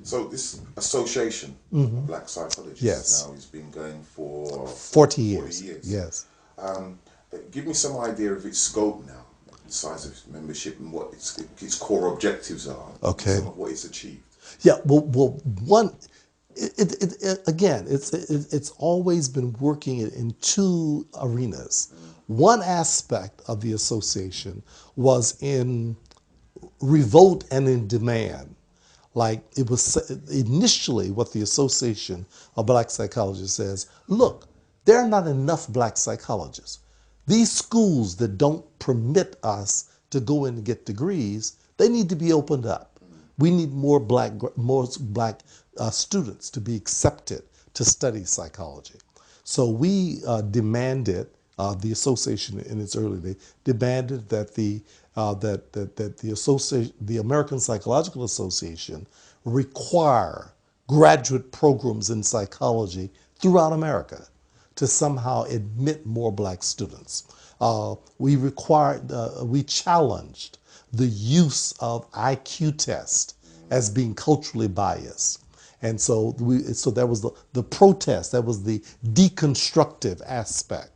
So this association of black psychologists Yes. now has been going for 40 40 years. years. Yes. Um, Give me some idea of its scope now, the size of its membership and what its core objectives are, and Okay. some of what it's achieved. Yeah. Well, one. Again, it's always been working in two arenas. One aspect of the association was in revolt and in demand. Like it was initially what the Association of Black Psychologists says, look, there are not enough black psychologists. These schools that don't permit us to go in and get degrees, they need to be opened up. We need more black students to be accepted to study psychology. So we demanded, the association in its early days demanded that the American Psychological Association require graduate programs in psychology throughout America to somehow admit more black students. We challenged the use of IQ tests as being culturally biased. And so that was the protest, that was the deconstructive aspect.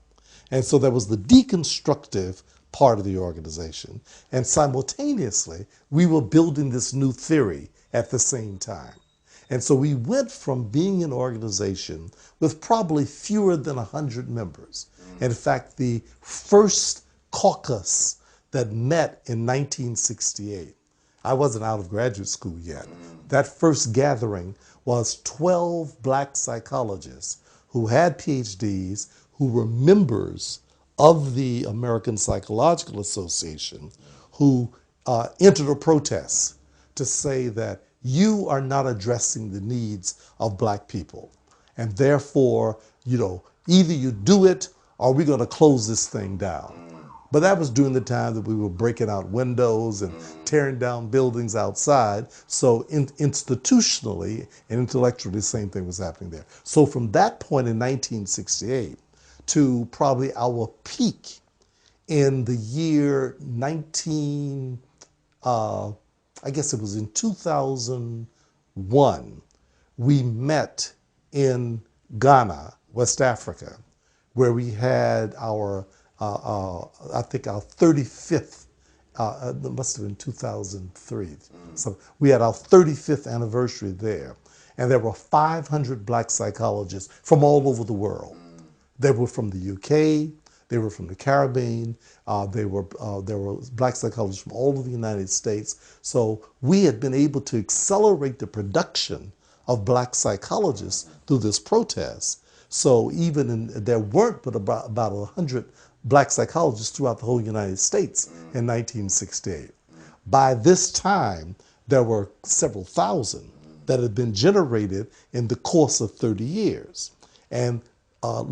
And so there was the deconstructive part of the organization. And simultaneously, we were building this new theory at the same time. And so we went from being an organization with probably fewer than 100 members. In fact, the first caucus that met in 1968, I wasn't out of graduate school yet. That first gathering was 12 black psychologists who had PhDs, who were members of the American Psychological Association, who entered a protest to say that you are not addressing the needs of black people. And therefore, either you do it or we're going to close this thing down. But that was during the time that we were breaking out windows and tearing down buildings outside. So institutionally and intellectually, the same thing was happening there. So from that point in 1968 to probably our peak in the year 19, I guess it was in 2001, we met in Ghana, West Africa, where we had I think our 35th, it must have been 2003. So we had our 35th anniversary there. And there were 500 black psychologists from all over the world. They were from the UK, they were from the Caribbean, there were black psychologists from all over the United States. So we had been able to accelerate the production of black psychologists through this protest. So there weren't but about 100 black psychologists throughout the whole United States in 1968. By this time, there were several thousand that had been generated in the course of 30 years. And a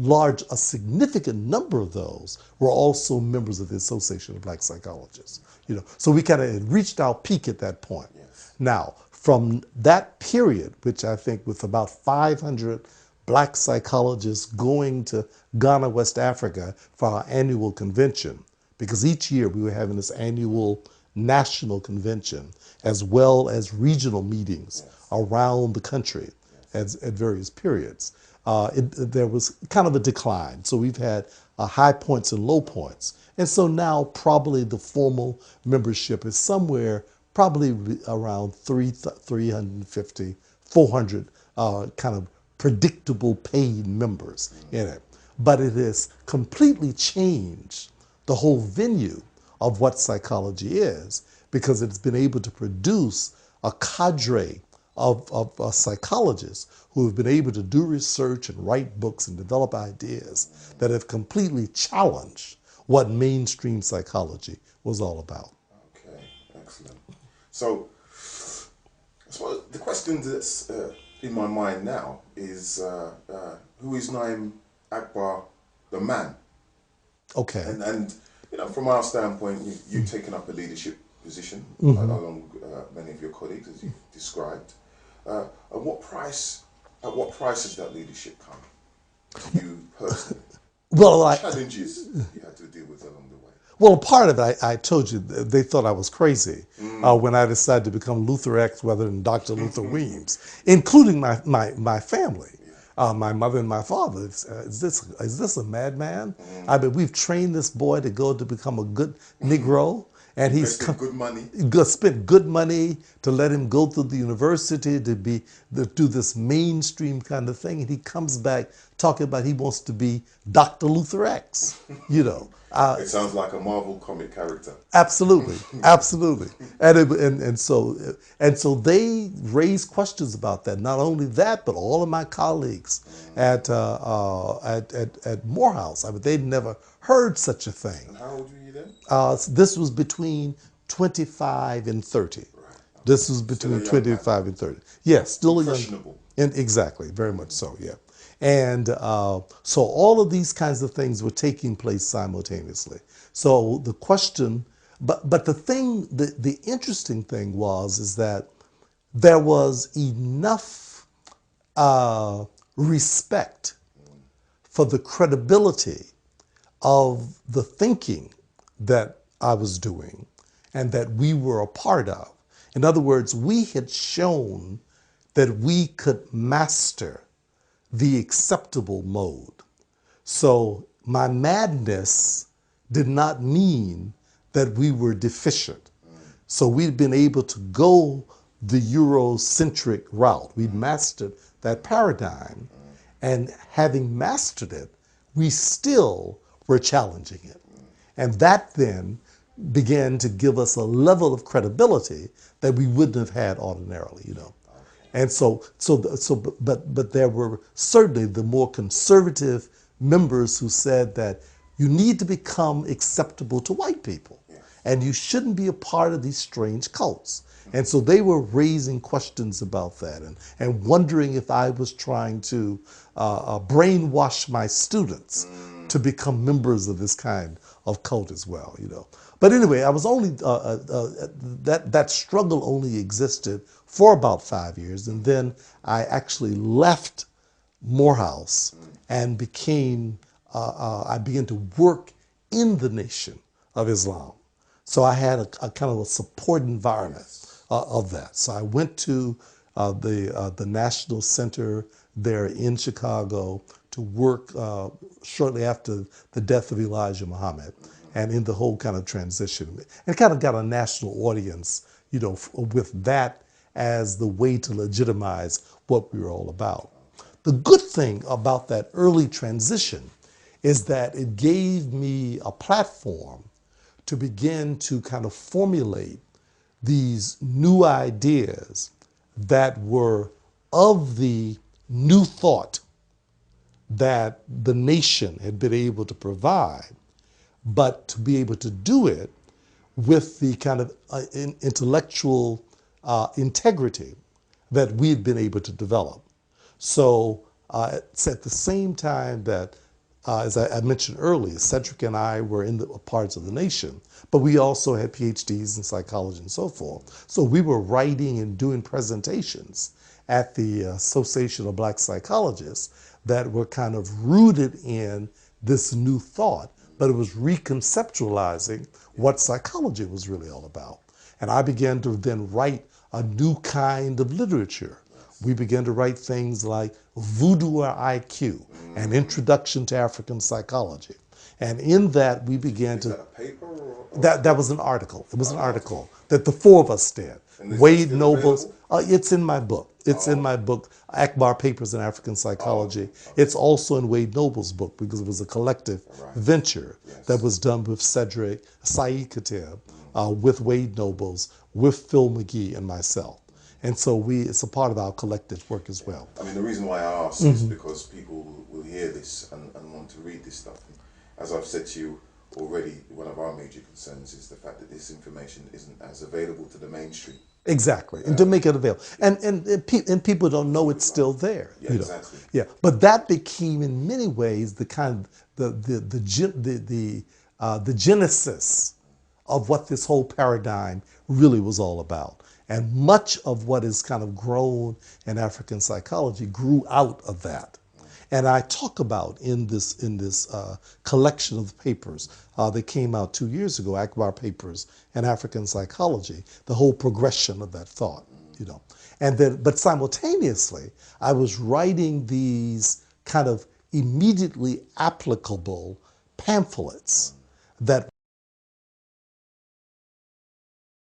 significant number of those were also members of the Association of Black Psychologists. So we kind of reached our peak at that point. Yes. Now, from that period, which I think with about 500 black psychologists going to Ghana, West Africa for our annual convention, because each year we were having this annual national convention as well as regional meetings around the country at various periods. There was kind of a decline. So we've had high points and low points. And so now probably the formal membership is somewhere probably around 350, 400 kind of predictable paid members in it. But it has completely changed the whole venue of what psychology is, because it's been able to produce a cadre of psychologists who have been able to do research and write books and develop ideas that have completely challenged what mainstream psychology was all about. Okay, excellent. So, I suppose the question that's in my mind now is who is Naim Akbar, the man? Okay. And from our standpoint, you've taken up a leadership position along with many of your colleagues, as you described. At what price has that leadership come to you personally? Well, What challenges you had to deal with along the way? Well, a part of it, I told you, they thought I was crazy when I decided to become Luther X rather than Dr. Luther Weems, including my family. My mother and my father. Is this a madman? I mean, we've trained this boy to go to become a good Negro, and he's Invested good money. spent good money to let him go through the university to do this mainstream kind of thing, and he comes back talking about he wants to be Dr. Luther X. You know, It sounds like a Marvel comic character. absolutely, absolutely, and so they raised questions about that. Not only that, but all of my colleagues at Morehouse. I mean, they'd never heard such a thing. And how old were you then? This was between 25 and 30. Right. Okay. This was Still a between young man. 25 and 30. Yes, still a young. Impressionable. And exactly, very much so, yeah. And so all of these kinds of things were taking place simultaneously. So the question, but the interesting thing is that there was enough respect for the credibility of the thinking that I was doing and that we were a part of. In other words, we had shown that we could master the acceptable mode. So my madness did not mean that we were deficient. So we'd been able to go the Eurocentric route. We'd mastered that paradigm. And having mastered it, we still were challenging it. And that then began to give us a level of credibility that we wouldn't have had ordinarily, you know. And but there were certainly the more conservative members who said that you need to become acceptable to white people, and you shouldn't be a part of these strange cults. And so they were raising questions about that and wondering if I was trying to brainwash my students to become members of this kind of cult as well, you know. But anyway, I was only that struggle only existed for about 5 years, and then I actually left Morehouse and I began to work in the Nation of Islam. So I had a kind of a support environment of that. So I went to the National Center there in Chicago to work shortly after the death of Elijah Muhammad, and in the whole kind of transition, and kind of got a national audience, you know, with that as the way to legitimize what we were all about. The good thing about that early transition is that it gave me a platform to begin to kind of formulate these new ideas that were of the new thought that the nation had been able to provide, but to be able to do it with the kind of intellectual integrity that we had been able to develop. So it's at the same time that, as I mentioned earlier, Cedric and I were in the parts of the nation, but we also had PhDs in psychology and so forth. So we were writing and doing presentations at the Association of Black Psychologists that were kind of rooted in this new thought, but it was reconceptualizing what psychology was really all about. And I began to then write a new kind of literature. We began to write things like Voodoo or IQ, an introduction to African psychology. And in that, we began to... Is that a paper or that was an article. It was an article that the four of us did. Wade still Noble's... available? it's in my book. It's in my book, Akbar Papers in African Psychology. It's also in Wade Noble's book because it was a collective venture that was done with Cedric, Saeed Khatib, with Wade Noble's, with Phil McGee and myself. And so it's a part of our collective work as well. I mean, the reason why I ask is because people will hear this and want to read this stuff. As I've said to you already, one of our major concerns is the fact that this information isn't as available to the mainstream. Exactly, and to make it available, and people don't know it's still there. Yeah, you know? exactly. Yeah, but that became, in many ways, the kind of the genesis of what this whole paradigm really was all about. And much of what is kind of grown in African psychology grew out of that. And I talk about in this collection of papers that came out 2 years ago, Akbar Papers and African Psychology, the whole progression of that thought, you know. And then, but simultaneously, I was writing these kind of immediately applicable pamphlets that